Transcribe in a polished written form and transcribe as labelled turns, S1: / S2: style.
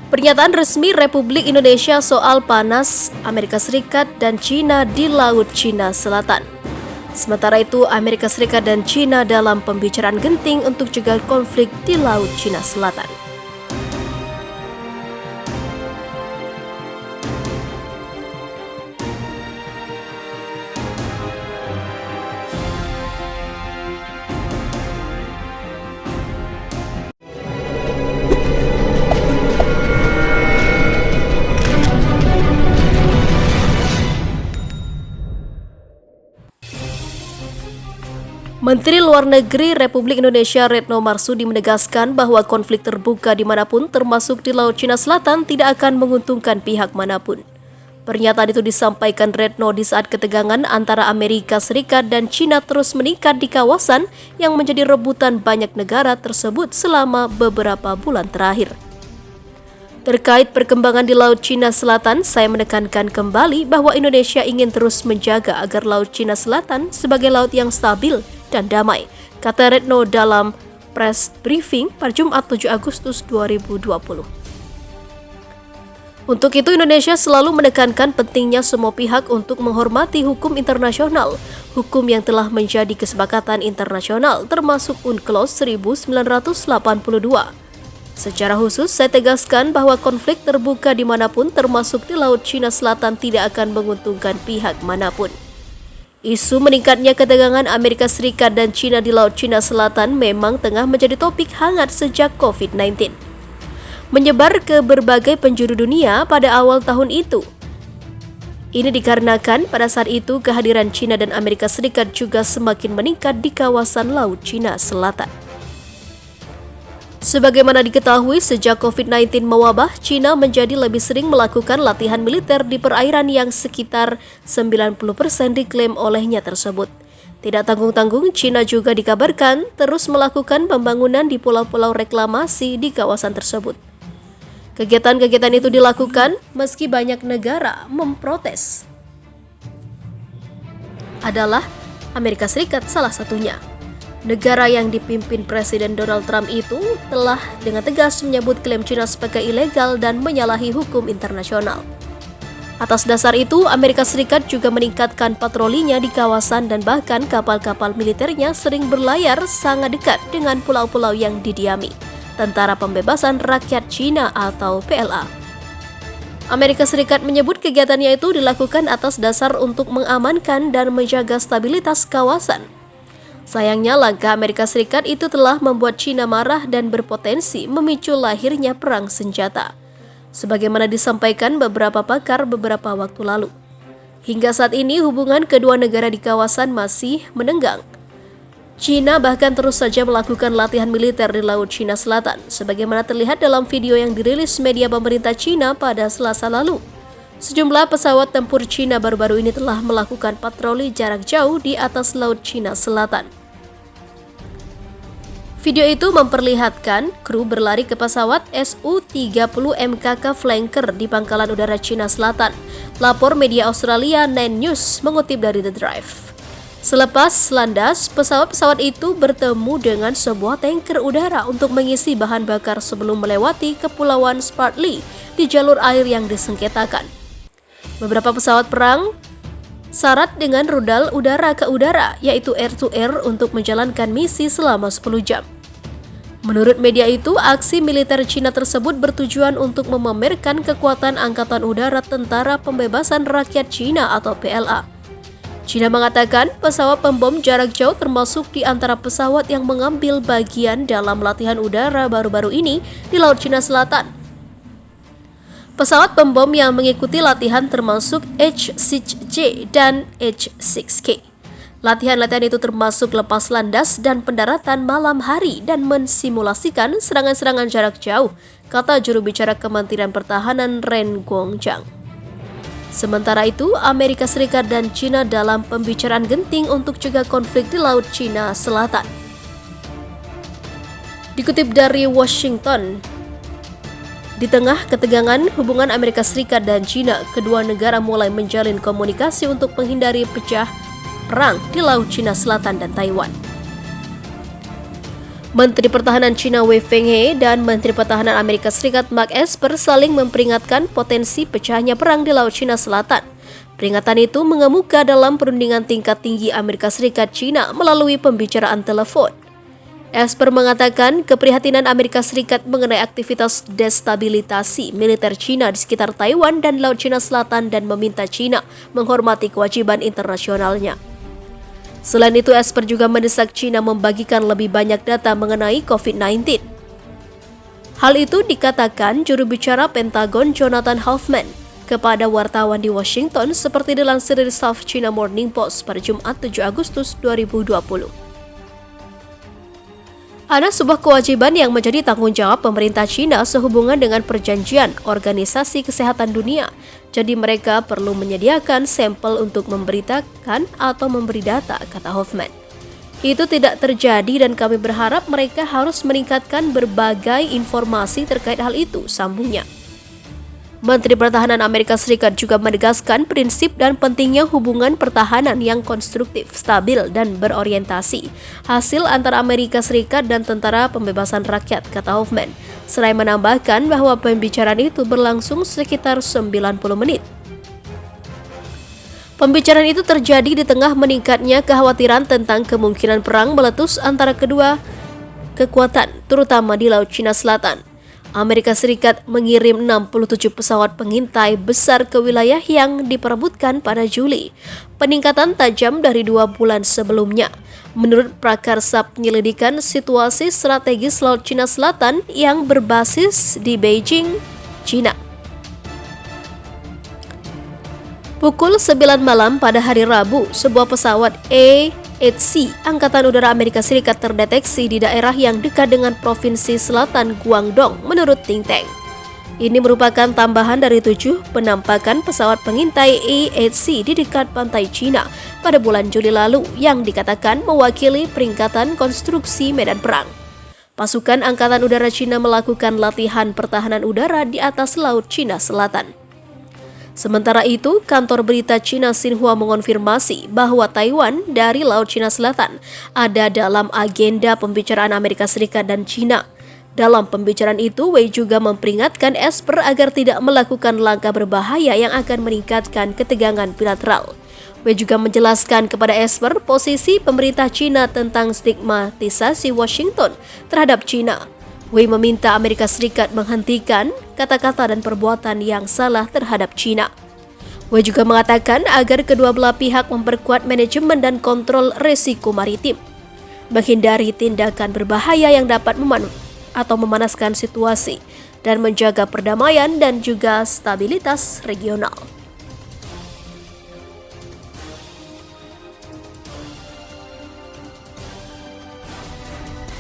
S1: Pernyataan resmi Republik Indonesia soal panas Amerika Serikat dan China di Laut Cina Selatan. Sementara itu, Amerika Serikat dan China dalam pembicaraan genting untuk cegah konflik di Laut Cina Selatan. Menteri Luar Negeri Republik Indonesia Retno Marsudi menegaskan bahwa konflik terbuka dimanapun termasuk di Laut Cina Selatan tidak akan menguntungkan pihak manapun. Pernyataan itu disampaikan Retno di saat ketegangan antara Amerika Serikat dan China terus meningkat di kawasan yang menjadi rebutan banyak negara tersebut selama beberapa bulan terakhir. Terkait perkembangan di Laut Cina Selatan, saya menekankan kembali bahwa Indonesia ingin terus menjaga agar Laut Cina Selatan sebagai laut yang stabil dan damai, kata Retno dalam press briefing pada Jumat 7 Agustus 2020. Untuk itu, Indonesia selalu menekankan pentingnya semua pihak untuk menghormati hukum internasional, hukum yang telah menjadi kesepakatan internasional, termasuk UNCLOS 1982. Secara khusus, saya tegaskan bahwa konflik terbuka dimanapun termasuk di Laut Cina Selatan tidak akan menguntungkan pihak manapun. Isu meningkatnya ketegangan Amerika Serikat dan China di Laut Cina Selatan memang tengah menjadi topik hangat sejak COVID-19. Menyebar ke berbagai penjuru dunia pada awal tahun itu. Ini dikarenakan pada saat itu kehadiran China dan Amerika Serikat juga semakin meningkat di kawasan Laut Cina Selatan. Sebagaimana diketahui, sejak COVID-19 mewabah, China menjadi lebih sering melakukan latihan militer di perairan yang sekitar 90% diklaim olehnya tersebut. Tidak tanggung-tanggung, China juga dikabarkan terus melakukan pembangunan di pulau-pulau reklamasi di kawasan tersebut. Kegiatan-kegiatan itu dilakukan meski banyak negara memprotes. Adalah Amerika Serikat salah satunya. Negara yang dipimpin Presiden Donald Trump itu telah dengan tegas menyebut klaim China sebagai ilegal dan menyalahi hukum internasional. Atas dasar itu, Amerika Serikat juga meningkatkan patrolinya di kawasan dan bahkan kapal-kapal militernya sering berlayar sangat dekat dengan pulau-pulau yang didiami Tentara Pembebasan Rakyat Cina atau PLA. Amerika Serikat menyebut kegiatannya itu dilakukan atas dasar untuk mengamankan dan menjaga stabilitas kawasan. Sayangnya, langkah Amerika Serikat itu telah membuat China marah dan berpotensi memicu lahirnya perang senjata, sebagaimana disampaikan beberapa pakar beberapa waktu lalu. Hingga saat ini, hubungan kedua negara di kawasan masih menenggang. China bahkan terus saja melakukan latihan militer di Laut Cina Selatan, sebagaimana terlihat dalam video yang dirilis media pemerintah China pada Selasa lalu. Sejumlah pesawat tempur China baru-baru ini telah melakukan patroli jarak jauh di atas Laut Cina Selatan. Video itu memperlihatkan kru berlari ke pesawat Su-30 MKK Flanker di Pangkalan Udara Cina Selatan. Lapor media Australia Nine News mengutip dari The Drive. Selepas landas, pesawat-pesawat itu bertemu dengan sebuah tanker udara untuk mengisi bahan bakar sebelum melewati Kepulauan Spratly di jalur air yang disengketakan. Beberapa pesawat perang syarat dengan rudal udara ke udara, yaitu air-to-air untuk menjalankan misi selama 10 jam. Menurut media itu, aksi militer China tersebut bertujuan untuk memamerkan kekuatan Angkatan Udara Tentara Pembebasan Rakyat Cina atau PLA. China mengatakan pesawat pembom jarak jauh termasuk di antara pesawat yang mengambil bagian dalam latihan udara baru-baru ini di Laut Cina Selatan. Pesawat pembom yang mengikuti latihan termasuk H-6J dan H-6K. Latihan-latihan itu termasuk lepas landas dan pendaratan malam hari dan mensimulasikan serangan-serangan jarak jauh, kata juru bicara Kementerian Pertahanan Ren Guangjiang. Sementara itu, Amerika Serikat dan China dalam pembicaraan genting untuk cegah konflik di Laut Cina Selatan. Dikutip dari Washington, di tengah ketegangan hubungan Amerika Serikat dan China, kedua negara mulai menjalin komunikasi untuk menghindari pecah perang di Laut Cina Selatan dan Taiwan. Menteri Pertahanan China Wei Fenghe dan Menteri Pertahanan Amerika Serikat Mark Esper saling memperingatkan potensi pecahnya perang di Laut Cina Selatan. Peringatan itu mengemuka dalam perundingan tingkat tinggi Amerika Serikat China melalui pembicaraan telepon. Esper mengatakan keprihatinan Amerika Serikat mengenai aktivitas destabilisasi militer China di sekitar Taiwan dan Laut Cina Selatan dan meminta China menghormati kewajiban internasionalnya. Selain itu, Esper juga mendesak China membagikan lebih banyak data mengenai COVID-19. Hal itu dikatakan juru bicara Pentagon Jonathan Hoffman kepada wartawan di Washington seperti dilansir dari South China Morning Post pada Jumat 7 Agustus 2020. Ada sebuah kewajiban yang menjadi tanggung jawab pemerintah China sehubungan dengan perjanjian Organisasi Kesehatan Dunia. Jadi mereka perlu menyediakan sampel untuk memberitakan atau memberi data, kata Hoffman. Itu tidak terjadi dan kami berharap mereka harus meningkatkan berbagai informasi terkait hal itu, sambungnya. Menteri Pertahanan Amerika Serikat juga menegaskan prinsip dan pentingnya hubungan pertahanan yang konstruktif, stabil, dan berorientasi. Hasil antara Amerika Serikat dan Tentara Pembebasan Rakyat, kata Hoffman. Selain menambahkan bahwa pembicaraan itu berlangsung sekitar 90 menit. Pembicaraan itu terjadi di tengah meningkatnya kekhawatiran tentang kemungkinan perang meletus antara kedua kekuatan, terutama di Laut Cina Selatan. Amerika Serikat mengirim 67 pesawat pengintai besar ke wilayah yang diperebutkan pada Juli. Peningkatan tajam dari 2 bulan sebelumnya. Menurut prakarsa penyelidikan situasi strategis Laut Cina Selatan yang berbasis di Beijing, China. Pukul 9 malam pada hari Rabu, sebuah pesawat A-8C Angkatan Udara Amerika Serikat terdeteksi di daerah yang dekat dengan Provinsi Selatan Guangdong, menurut think tank. Ini merupakan tambahan dari 7 penampakan pesawat pengintai A-8C di dekat pantai China pada bulan Juli lalu yang dikatakan mewakili peringkatan konstruksi medan perang. Pasukan Angkatan Udara China melakukan latihan pertahanan udara di atas Laut Cina Selatan. Sementara itu, kantor berita China Xinhua mengonfirmasi bahwa Taiwan dari Laut Cina Selatan ada dalam agenda pembicaraan Amerika Serikat dan China. Dalam pembicaraan itu, Wei juga memperingatkan Esper agar tidak melakukan langkah berbahaya yang akan meningkatkan ketegangan bilateral. Wei juga menjelaskan kepada Esper posisi pemerintah China tentang stigmatisasi Washington terhadap China. Wei meminta Amerika Serikat menghentikan kata-kata dan perbuatan yang salah terhadap China. Wei juga mengatakan agar kedua belah pihak memperkuat manajemen dan kontrol risiko maritim, menghindari tindakan berbahaya yang dapat memanaskan situasi, dan menjaga perdamaian dan juga stabilitas regional.